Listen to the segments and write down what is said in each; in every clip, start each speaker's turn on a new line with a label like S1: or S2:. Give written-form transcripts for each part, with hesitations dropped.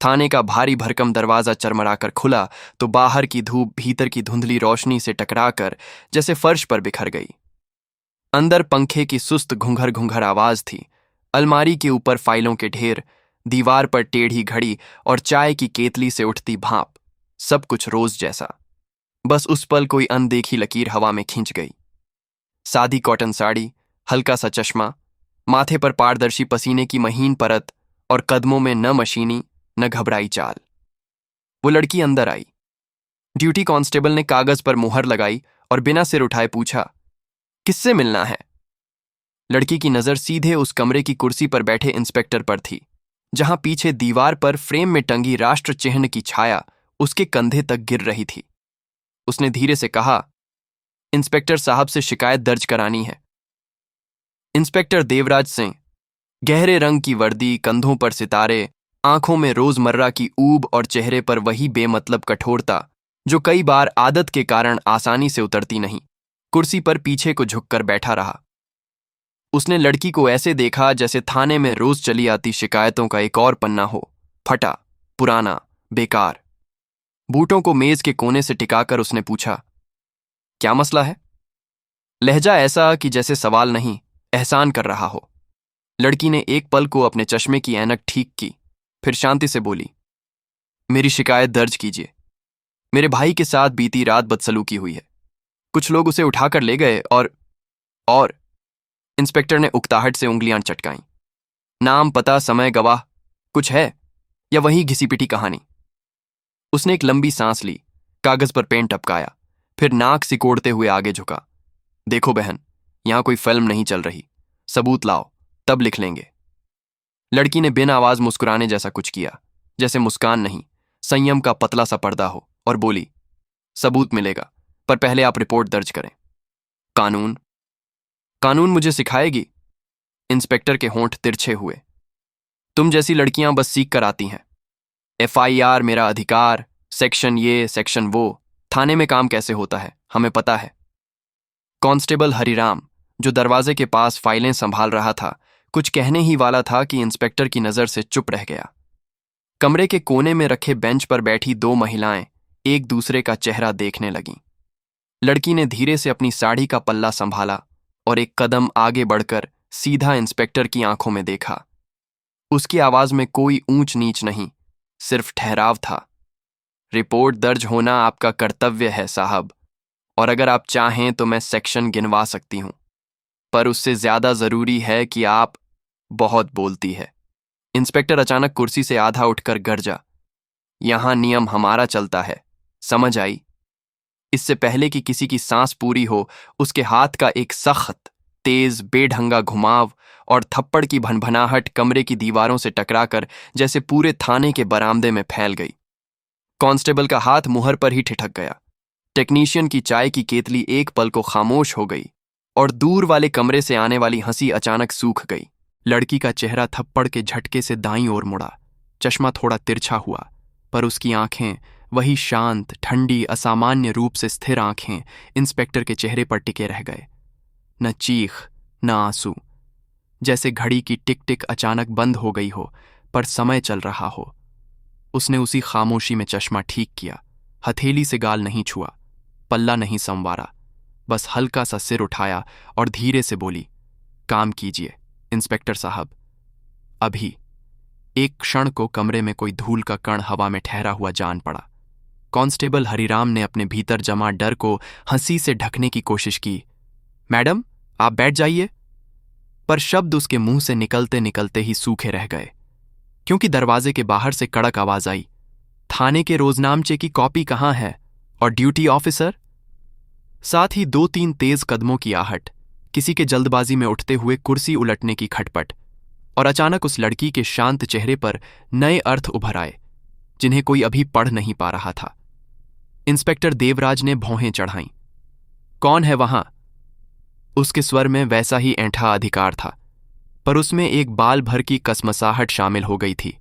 S1: थाने का भारी भरकम दरवाजा चरमराकर खुला तो बाहर की धूप भीतर की धुंधली रोशनी से टकराकर जैसे फर्श पर बिखर गई। अंदर पंखे की सुस्त घुंघर घुंघर आवाज थी। अलमारी के ऊपर फाइलों के ढेर, दीवार पर टेढ़ी घड़ी और चाय की केतली से उठती भाप, सब कुछ रोज जैसा। बस उस पल कोई अनदेखी लकीर हवा में खींच गई। सादी कॉटन साड़ी, हल्का सा चश्मा, माथे पर पारदर्शी पसीने की महीन परत और कदमों में न मशीनी न घबराई चाल। वो लड़की अंदर आई। ड्यूटी कांस्टेबल ने कागज पर मुहर लगाई और बिना सिर उठाए पूछा, किससे मिलना है? लड़की की नजर सीधे उस कमरे की कुर्सी पर बैठे इंस्पेक्टर पर थी, जहां पीछे दीवार पर फ्रेम में टंगी राष्ट्र चिन्ह की छाया उसके कंधे तक गिर रही थी। उसने धीरे से कहा, इंस्पेक्टर साहब से शिकायत दर्ज करानी है। इंस्पेक्टर देवराज सिंह, गहरे रंग की वर्दी, कंधों पर सितारे, आंखों में रोजमर्रा की ऊब और चेहरे पर वही बेमतलब कठोरता जो कई बार आदत के कारण आसानी से उतरती नहीं, कुर्सी पर पीछे को झुककर बैठा रहा। उसने लड़की को ऐसे देखा जैसे थाने में रोज चली आती शिकायतों का एक और पन्ना हो, फटा, पुराना, बेकार। बूटों को मेज के कोने से टिकाकर उसने पूछा, क्या मसला है? लहजा ऐसा कि जैसे सवाल नहीं, एहसान कर रहा हो। लड़की ने एक पल को अपने चश्मे की ऐनक ठीक की, फिर शांति से बोली, मेरी शिकायत दर्ज कीजिए। मेरे भाई के साथ बीती रात बदसलूकी हुई है। कुछ लोग उसे उठाकर ले गए और इंस्पेक्टर ने उकताहट से उंगलियां चटकाईं। नाम, पता, समय, गवाह कुछ है या वही घिसी पिटी कहानी? उसने एक लंबी सांस ली, कागज पर पेन टपकाया, फिर नाक सिकोड़ते हुए आगे झुका। देखो बहन, यहां कोई फिल्म नहीं चल रही। सबूत लाओ, तब लिख लेंगे। लड़की ने बिन आवाज मुस्कुराने जैसा कुछ किया, जैसे मुस्कान नहीं, संयम का पतला सा पर्दा हो, और बोली, सबूत मिलेगा, पर पहले आप रिपोर्ट दर्ज करें। कानून? कानून मुझे सिखाएगी? इंस्पेक्टर के होंठ तिरछे हुए। तुम जैसी लड़कियां बस सीख कर आती हैं। FIR मेरा अधिकार, सेक्शन ये सेक्शन वो। थाने में काम कैसे होता है हमें पता है। कांस्टेबल हरिराम, जो दरवाजे के पास फाइलें संभाल रहा था, कुछ कहने ही वाला था कि इंस्पेक्टर की नजर से चुप रह गया। कमरे के कोने में रखे बेंच पर बैठी दो महिलाएं एक दूसरे का चेहरा देखने लगीं। लड़की ने धीरे से अपनी साड़ी का पल्ला संभाला और एक कदम आगे बढ़कर सीधा इंस्पेक्टर की आंखों में देखा। उसकी आवाज में कोई ऊंच नीच नहीं, सिर्फ ठहराव था। रिपोर्ट दर्ज होना आपका कर्तव्य है साहब, और अगर आप चाहें तो मैं सेक्शन गिनवा सकती हूं, पर उससे ज्यादा जरूरी है कि आप बहुत बोलती है। इंस्पेक्टर अचानक कुर्सी से आधा उठकर गरजा, यहां नियम हमारा चलता है, समझ आई? इससे पहले कि किसी की सांस पूरी हो, उसके हाथ का एक सख्त, तेज, बेढंगा घुमाव और थप्पड़ की भनभनाहट कमरे की दीवारों से टकराकर जैसे पूरे थाने के बरामदे में फैल गई। कांस्टेबल का हाथ मुहर पर ही ठिठक गया। टेक्नीशियन की चाय की केतली एक पल को खामोश हो गई और दूर वाले कमरे से आने वाली हंसी अचानक सूख गई। लड़की का चेहरा थप्पड़ के झटके से दाईं ओर मुड़ा। चश्मा थोड़ा तिरछा हुआ, पर उसकी आंखें, वही शांत, ठंडी, असामान्य रूप से स्थिर आंखें इंस्पेक्टर के चेहरे पर टिके रह गए। न चीख, न आंसू, जैसे घड़ी की टिक टिक अचानक बंद हो गई हो, पर समय चल रहा हो। उसने उसी खामोशी में चश्मा ठीक किया, हथेली से गाल नहीं छुआ, पल्ला नहीं संवारा, बस हल्का सा सिर उठाया और धीरे से बोली, काम कीजिए इंस्पेक्टर साहब, अभी। एक क्षण को कमरे में कोई धूल का कण हवा में ठहरा हुआ जान पड़ा। कांस्टेबल हरिराम ने अपने भीतर जमा डर को हंसी से ढकने की कोशिश की। मैडम, आप बैठ जाइए। पर शब्द उसके मुंह से निकलते निकलते ही सूखे रह गए, क्योंकि दरवाजे के बाहर से कड़क आवाज आई, थाने के रोजनामचे की कॉपी कहाँ है और ड्यूटी ऑफिसर? साथ ही 2-3 तेज कदमों की आहट, किसी के जल्दबाजी में उठते हुए कुर्सी उलटने की खटपट, और अचानक उस लड़की के शांत चेहरे पर नए अर्थ उभर आए, जिन्हें कोई अभी पढ़ नहीं पा रहा था। इंस्पेक्टर देवराज ने भौहें चढ़ाईं। कौन है वहां? उसके स्वर में वैसा ही ऐंठा अधिकार था, पर उसमें एक बाल भर की कसमसाहट शामिल हो गई थी,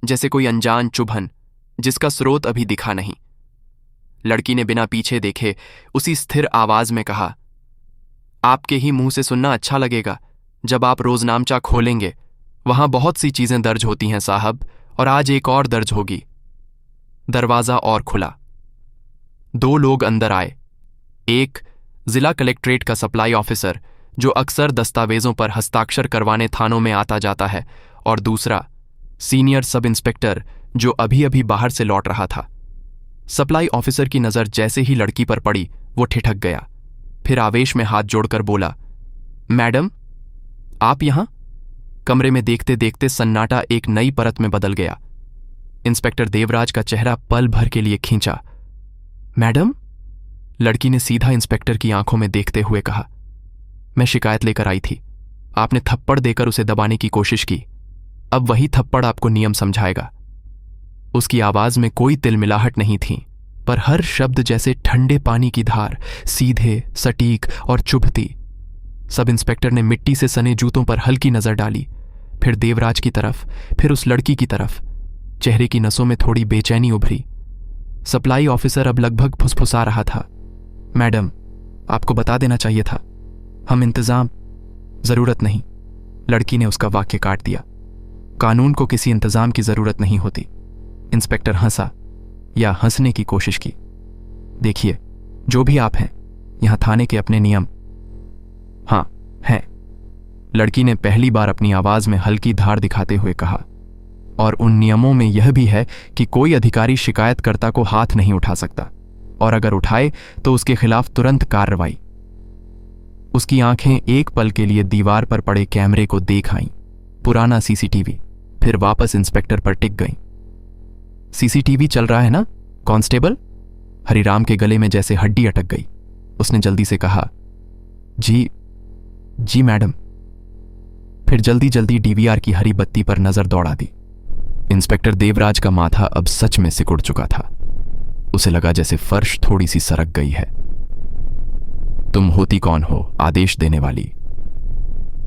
S1: जैसे कोई अनजान चुभन जिसका स्रोत अभी दिखा नहीं। लड़की ने बिना पीछे देखे उसी स्थिर आवाज में कहा, आपके ही मुंह से सुनना अच्छा लगेगा। जब आप रोजनामचा खोलेंगे, वहां बहुत सी चीजें दर्ज होती हैं साहब, और आज एक और दर्ज होगी। दरवाजा और खुला। 2 लोग अंदर आए। एक जिला कलेक्ट्रेट का सप्लाई ऑफिसर जो अक्सर दस्तावेजों पर हस्ताक्षर करवाने थानों में आता जाता है, और दूसरा सीनियर सब इंस्पेक्टर जो अभी अभी बाहर से लौट रहा था। सप्लाई ऑफिसर की नजर जैसे ही लड़की पर पड़ी वो ठिठक गया, फिर आवेश में हाथ जोड़कर बोला, मैडम आप यहां? कमरे में देखते देखते सन्नाटा एक नई परत में बदल गया। इंस्पेक्टर देवराज का चेहरा पल भर के लिए खींचा। मैडम? लड़की ने सीधा इंस्पेक्टर की आंखों में देखते हुए कहा, मैं शिकायत लेकर आई थी। आपने थप्पड़ देकर उसे दबाने की कोशिश की। अब वही थप्पड़ आपको नियम समझाएगा। उसकी आवाज में कोई तिलमिलाहट नहीं थी, पर हर शब्द जैसे ठंडे पानी की धार, सीधे, सटीक और चुभती। सब इंस्पेक्टर ने मिट्टी से सने जूतों पर हल्की नजर डाली, फिर देवराज की तरफ, फिर उस लड़की की तरफ। चेहरे की नसों में थोड़ी बेचैनी उभरी। सप्लाई ऑफिसर अब लगभग फुसफुसा रहा था, मैडम आपको बता देना चाहिए था, हम इंतजाम। जरूरत नहीं, लड़की ने उसका वाक्य काट दिया। कानून को किसी इंतजाम की जरूरत नहीं होती। इंस्पेक्टर हंसा, या हंसने की कोशिश की। देखिए, जो भी आप हैं, यहां थाने के अपने नियम। हां हैं, लड़की ने पहली बार अपनी आवाज में हल्की धार दिखाते हुए कहा, और उन नियमों में यह भी है कि कोई अधिकारी शिकायतकर्ता को हाथ नहीं उठा सकता, और अगर उठाए तो उसके खिलाफ तुरंत कार्रवाई। उसकी आंखें एक पल के लिए दीवार पर पड़े कैमरे को देख आईं, पुराना सीसीटीवी, फिर वापस इंस्पेक्टर पर टिक गईं। सीसीटीवी चल रहा है ना कांस्टेबल? हरिराम के गले में जैसे हड्डी अटक गई। उसने जल्दी से कहा, जी मैडम। फिर जल्दी जल्दी डीवीआर की हरी बत्ती पर नजर दौड़ा दी। इंस्पेक्टर देवराज का माथा अब सच में सिकुड़ चुका था। उसे लगा जैसे फर्श थोड़ी सी सरक गई है। तुम होती कौन हो आदेश देने वाली?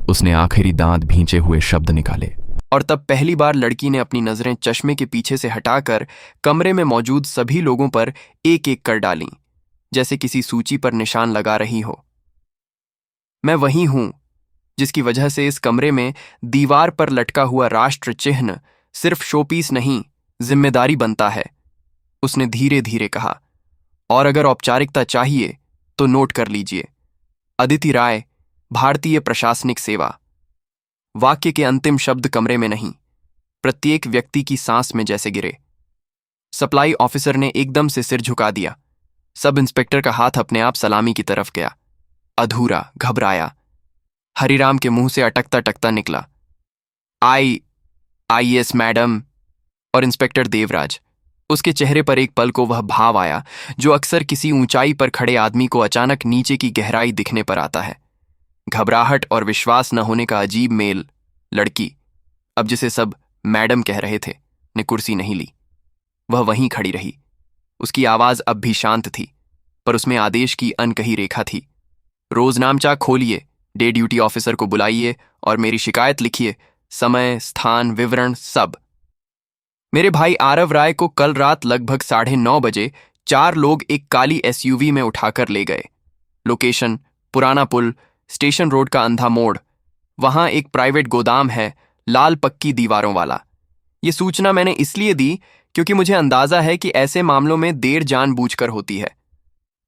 S1: उसने आखिरी दांत भींचे हुए शब्द निकाले।
S2: और तब पहली बार लड़की ने अपनी नजरें चश्मे के पीछे से हटाकर कमरे में मौजूद सभी लोगों पर एक एक कर डालीं, जैसे किसी सूची पर निशान लगा रही हो। मैं वही हूं जिसकी वजह से इस कमरे में दीवार पर लटका हुआ राष्ट्र चिन्ह सिर्फ शोपीस नहीं, जिम्मेदारी बनता है, उसने धीरे धीरे कहा। और अगर औपचारिकता चाहिए तो नोट कर लीजिए, अदिति राय, भारतीय प्रशासनिक सेवा। वाक्य के अंतिम शब्द कमरे में नहीं, प्रत्येक व्यक्ति की सांस में जैसे गिरे। सप्लाई ऑफिसर ने एकदम से सिर झुका दिया। सब इंस्पेक्टर का हाथ अपने आप सलामी की तरफ गया। अधूरा, घबराया। हरिराम के मुंह से अटकता टकता निकला, आईएएस मैडम। और इंस्पेक्टर देवराज, उसके चेहरे पर एक पल को वह भाव आया जो अक्सर किसी ऊंचाई पर खड़े आदमी को अचानक नीचे की गहराई दिखने पर आता है। घबराहट और विश्वास न होने का अजीब मेल। लड़की, अब जिसे सब मैडम कह रहे थे, ने कुर्सी नहीं ली। वह वहीं खड़ी रही। उसकी आवाज अब भी शांत थी, पर उसमें आदेश की अनकही रेखा थी। रोजनामचा खोलिए, डे ड्यूटी ऑफिसर को बुलाइए और मेरी शिकायत लिखिए, समय, स्थान, विवरण सब। मेरे भाई आरव राय को कल रात लगभग 9:30 बजे 4 लोग एक काली एसयूवी में उठाकर ले गए। लोकेशन पुराना पुल, स्टेशन रोड का अंधा मोड़। वहां एक प्राइवेट गोदाम है, लाल पक्की दीवारों वाला। ये सूचना मैंने इसलिए दी क्योंकि मुझे अंदाजा है कि ऐसे मामलों में देर जानबूझकर होती है।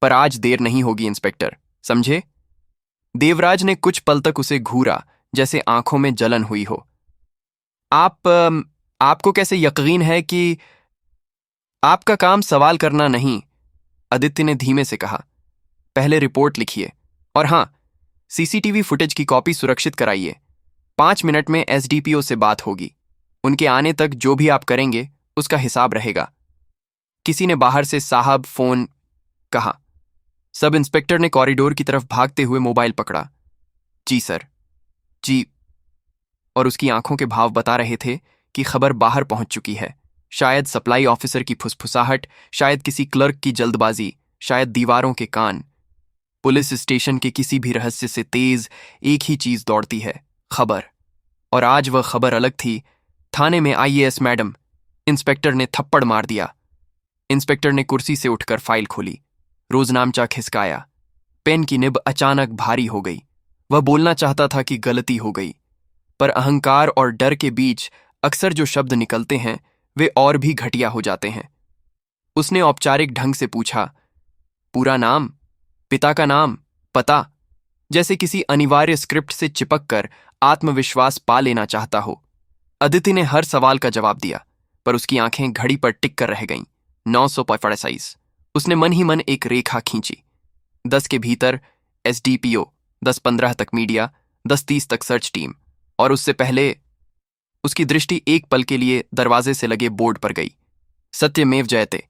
S2: पर आज देर नहीं होगी इंस्पेक्टर, समझे? देवराज ने कुछ पल तक उसे घूरा, जैसे आंखों में जलन हुई हो। आपको कैसे यकीन है कि आपका काम सवाल करना नहीं? आदित्य ने धीमे से कहा। पहले रिपोर्ट लिखिए, और हां, सीसीटीवी फुटेज की कॉपी सुरक्षित कराइए। 5 मिनट में एसडीपीओ से बात होगी। उनके आने तक जो भी आप करेंगे उसका हिसाब रहेगा। किसी ने बाहर से साहब फोन कहा। सब इंस्पेक्टर ने कॉरिडोर की तरफ भागते हुए मोबाइल पकड़ा। जी सर, जी। और उसकी आंखों के भाव बता रहे थे कि खबर बाहर पहुंच चुकी है। शायद सप्लाई ऑफिसर की फुसफुसाहट, शायद किसी क्लर्क की जल्दबाजी, शायद दीवारों के कान। पुलिस स्टेशन के किसी भी रहस्य से तेज एक ही चीज दौड़ती है, खबर। और आज वह खबर अलग थी। थाने में आईएएस मैडम। इंस्पेक्टर ने थप्पड़ मार दिया। इंस्पेक्टर ने कुर्सी से उठकर फाइल खोली, रोजनामचा खिसकाया। पेन की निब अचानक भारी हो गई। वह बोलना चाहता था कि गलती हो गई, पर अहंकार और डर के बीच अक्सर जो शब्द निकलते हैं वे और भी घटिया हो जाते हैं। उसने औपचारिक ढंग से पूछा, पूरा नाम, पिता का नाम, पता, जैसे किसी अनिवार्य स्क्रिप्ट से चिपक कर आत्मविश्वास पा लेना चाहता हो। अदिति ने हर सवाल का जवाब दिया, पर उसकी आंखें घड़ी पर टिक कर रह गईं। 945। उसने मन ही मन एक रेखा खींची। 10 के भीतर एसडीपीओ, 10-15 तक मीडिया, 10-30 तक सर्च टीम, और उससे पहले उसकी दृष्टि एक पल के लिए दरवाजे से लगे बोर्ड पर गई। सत्यमेव जयते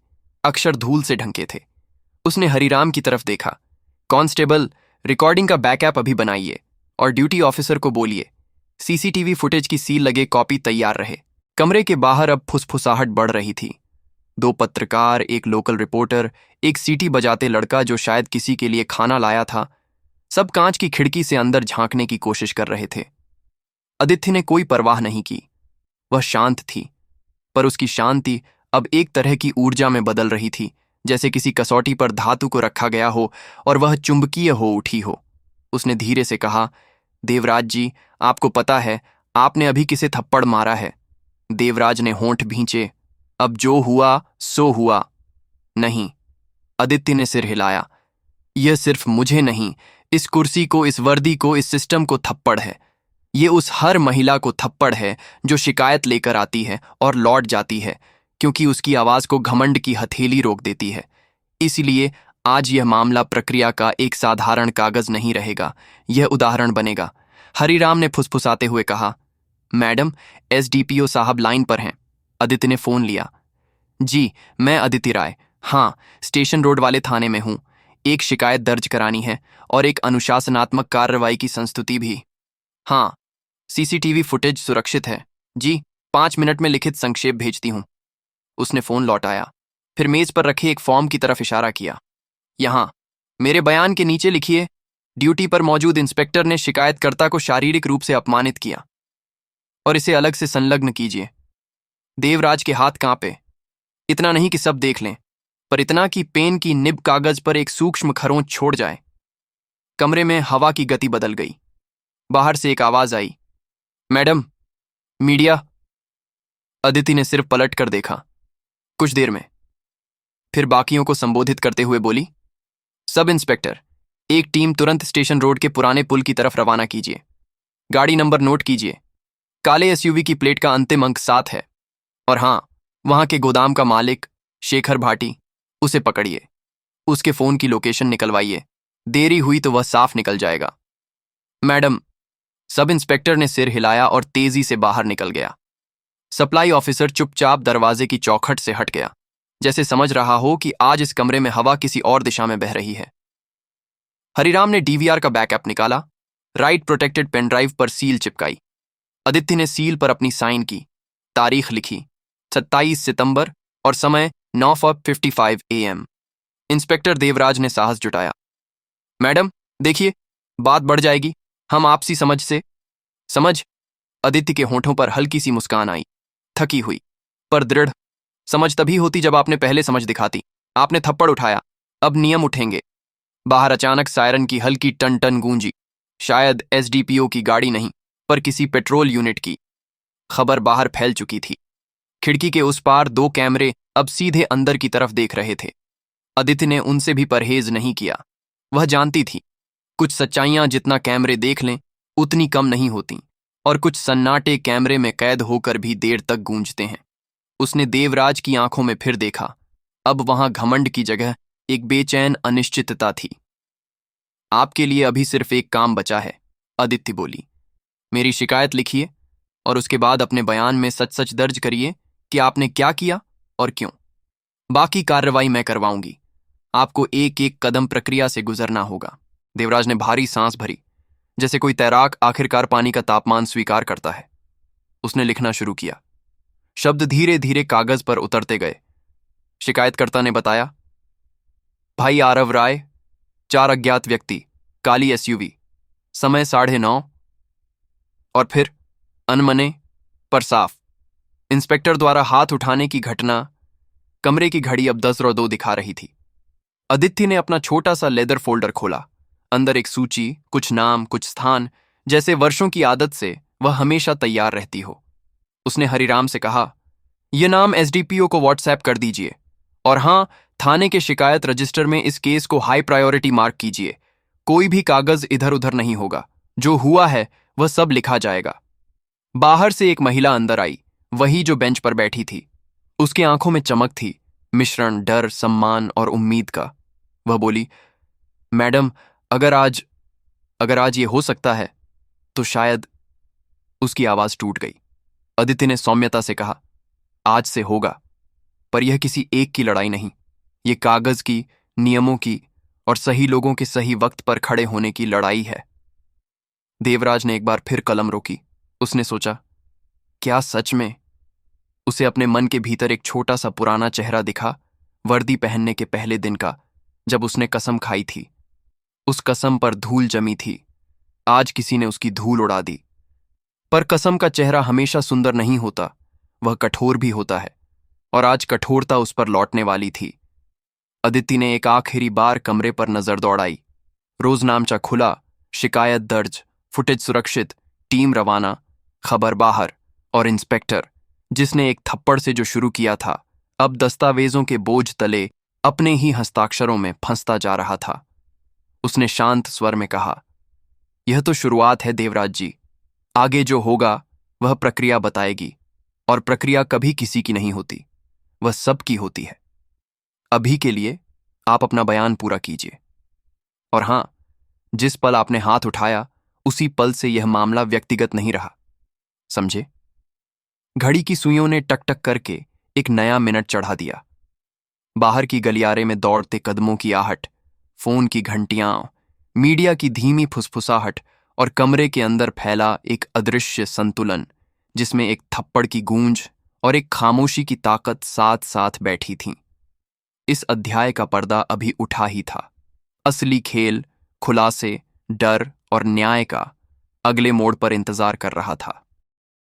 S2: अक्षर धूल से ढंके थे। उसने हरिराम की तरफ देखा। कांस्टेबल, रिकॉर्डिंग का बैकअप अभी बनाइए और ड्यूटी ऑफिसर को बोलिए सीसीटीवी फुटेज की सील लगे कॉपी तैयार रहे। कमरे के बाहर अब फुसफुसाहट बढ़ रही थी। 2 पत्रकार, एक लोकल रिपोर्टर, एक सीटी बजाते लड़का जो शायद किसी के लिए खाना लाया था, सब कांच की खिड़की से अंदर झांकने की कोशिश कर रहे थे। आदित्य ने कोई परवाह नहीं की। वह शांत थी, पर उसकी शांति अब एक तरह की ऊर्जा में बदल रही थी, जैसे किसी कसौटी पर धातु को रखा गया हो और वह चुंबकीय हो उठी हो। उसने धीरे से कहा, देवराज जी, आपको पता है आपने अभी किसे थप्पड़ मारा है? देवराज ने होंठ भींचे। अब जो हुआ सो हुआ। नहीं, आदित्य ने सिर हिलाया। यह सिर्फ मुझे नहीं, इस कुर्सी को, इस वर्दी को, इस सिस्टम को थप्पड़ है। ये उस हर महिला को थप्पड़ है जो शिकायत लेकर आती है और लौट जाती है, क्योंकि उसकी आवाज को घमंड की हथेली रोक देती है। इसलिए आज यह मामला प्रक्रिया का एक साधारण कागज नहीं रहेगा, यह उदाहरण बनेगा। हरिराम ने फुसफुसाते हुए कहा, मैडम, एसडीपीओ साहब लाइन पर हैं। आदित्य ने फोन लिया। जी, मैं अदिति राय। हाँ, स्टेशन रोड वाले थाने में हूं। एक शिकायत दर्ज करानी है और एक अनुशासनात्मक कार्रवाई की संस्तुति भी। हाँ, सीसीटीवी फुटेज सुरक्षित है। जी, 5 मिनट में लिखित संक्षेप भेजती हूं। उसने फोन लौटाया, फिर मेज पर रखे एक फॉर्म की तरफ इशारा किया। यहां मेरे बयान के नीचे लिखिए, ड्यूटी पर मौजूद इंस्पेक्टर ने शिकायतकर्ता को शारीरिक रूप से अपमानित किया, और इसे अलग से संलग्न कीजिए। देवराज के हाथ कांपे। इतना नहीं कि सब देख लें, पर इतना कि पेन की निब कागज पर एक सूक्ष्म खरोंच छोड़ जाए। कमरे में हवा की गति बदल गई। बाहर से एक आवाज आई, मैडम, मीडिया। अदिति ने सिर्फ पलट कर देखा। कुछ देर में फिर बाकियों को संबोधित करते हुए बोली, सब इंस्पेक्टर, एक टीम तुरंत स्टेशन रोड के पुराने पुल की तरफ रवाना कीजिए। गाड़ी नंबर नोट कीजिए। काले एसयूवी की प्लेट का अंतिम अंक 7 है। और हां, वहां के गोदाम का मालिक शेखर भाटी, उसे पकड़िए। उसके फोन की लोकेशन निकलवाइए। देरी हुई तो वह साफ निकल जाएगा। मैडम। सब इंस्पेक्टर ने सिर हिलाया और तेजी से बाहर निकल गया। सप्लाई ऑफिसर चुपचाप दरवाजे की चौखट से हट गया, जैसे समझ रहा हो कि आज इस कमरे में हवा किसी और दिशा में बह रही है। हरिराम ने डीवीआर का बैकअप निकाला, राइट प्रोटेक्टेड पेनड्राइव पर सील चिपकाई। आदित्य ने सील पर अपनी साइन की, तारीख लिखी, 27 सितंबर और समय 9:55 AM। इंस्पेक्टर देवराज ने साहस जुटाया। मैडम, देखिए, बात बढ़ जाएगी। हम आपसी समझ से। समझ? आदित्य के होंठों पर हल्की सी मुस्कान आई, थकी हुई पर दृढ़। समझ तभी होती जब आपने पहले समझ दिखाती। आपने थप्पड़ उठाया, अब नियम उठेंगे। बाहर अचानक सायरन की हल्की टन टन गूंजी। शायद एसडीपीओ की गाड़ी नहीं, पर किसी पेट्रोल यूनिट की। खबर बाहर फैल चुकी थी। खिड़की के उस पार 2 कैमरे अब सीधे अंदर की तरफ देख रहे थे। आदित्य ने उनसे भी परहेज नहीं किया। वह जानती थी, कुछ सच्चाइयां जितना कैमरे देख लें उतनी कम नहीं होती, और कुछ सन्नाटे कैमरे में कैद होकर भी देर तक गूंजते हैं। उसने देवराज की आंखों में फिर देखा। अब वहां घमंड की जगह एक बेचैन अनिश्चितता थी। आपके लिए अभी सिर्फ एक काम बचा है, आदित्य बोली। मेरी शिकायत लिखिए और उसके बाद अपने बयान में सच सच दर्ज करिए कि आपने क्या किया और क्यों। बाकी कार्रवाई मैं करवाऊंगी। आपको एक एक कदम प्रक्रिया से गुजरना होगा। देवराज ने भारी सांस भरी, जैसे कोई तैराक आखिरकार पानी का तापमान स्वीकार करता है। उसने लिखना शुरू किया। शब्द धीरे धीरे कागज पर उतरते गए। शिकायतकर्ता ने बताया, भाई आरव राय, 4 अज्ञात व्यक्ति, काली एसयूवी, समय 9:30। और फिर अनमने पर साफ। इंस्पेक्टर द्वारा हाथ उठाने की घटना। कमरे की घड़ी अब 10:02 दिखा रही थी। आदित्य ने अपना छोटा सा लेदर फोल्डर खोला। अंदर एक सूची, कुछ नाम, कुछ स्थान, जैसे वर्षों की आदत से वह हमेशा तैयार रहती हो। उसने हरिराम से कहा,
S1: ये नाम एसडीपीओ को व्हाट्सएप कर दीजिए। और हाँ, थाने के शिकायत रजिस्टर में इस केस को हाई प्रायोरिटी मार्क कीजिए। कोई भी कागज इधर उधर नहीं होगा। जो हुआ है वह सब लिखा जाएगा। बाहर से एक महिला अंदर आई, वही जो बेंच पर बैठी थी। उसकी आंखों में चमक थी, मिश्रण डर, सम्मान और उम्मीद का। वह बोली, मैडम, अगर आज ये हो सकता है तो शायद। उसकी आवाज टूट गई। अदिति ने सौम्यता से कहा, आज से होगा, पर यह किसी एक की लड़ाई नहीं। ये कागज की, नियमों की और सही लोगों के सही वक्त पर खड़े होने की लड़ाई है। देवराज ने एक बार फिर कलम रोकी। उसने सोचा, क्या सच में? उसे अपने मन के भीतर एक छोटा सा पुराना चेहरा दिखा, वर्दी पहनने के पहले दिन का, जब उसने कसम खाई थी। उस कसम पर धूल जमी थी। आज किसी ने उसकी धूल उड़ा दी। पर कसम का चेहरा हमेशा सुंदर नहीं होता, वह कठोर भी होता है। और आज कठोरता उस पर लौटने वाली थी। अदिति ने एक आखिरी बार कमरे पर नजर दौड़ाई। रोजनामचा खुला, शिकायत दर्ज, फुटेज सुरक्षित, टीम रवाना, खबर बाहर। और इंस्पेक्टर, जिसने एक थप्पड़ से जो शुरू किया था, अब दस्तावेजों के बोझ तले अपने ही हस्ताक्षरों में फंसता जा रहा था। उसने शांत स्वर में कहा, यह तो शुरुआत है देवराज जी। आगे जो होगा वह प्रक्रिया बताएगी। और प्रक्रिया कभी किसी की नहीं होती, वह सबकी होती है। अभी के लिए आप अपना बयान पूरा कीजिए। और हां, जिस पल आपने हाथ उठाया उसी पल से यह मामला व्यक्तिगत नहीं रहा, समझे? घड़ी की सुइयों ने टक टक करके एक नया मिनट चढ़ा दिया। बाहर की गलियारे में दौड़ते कदमों की आहट, फोन की घंटियां, मीडिया की धीमी फुसफुसाहट और कमरे के अंदर फैला एक अदृश्य संतुलन, जिसमें एक थप्पड़ की गूंज और एक खामोशी की ताकत साथ साथ बैठी थीं। इस अध्याय का पर्दा अभी उठा ही था। असली खेल, खुलासे, डर और न्याय का अगले मोड़ पर इंतजार कर रहा था।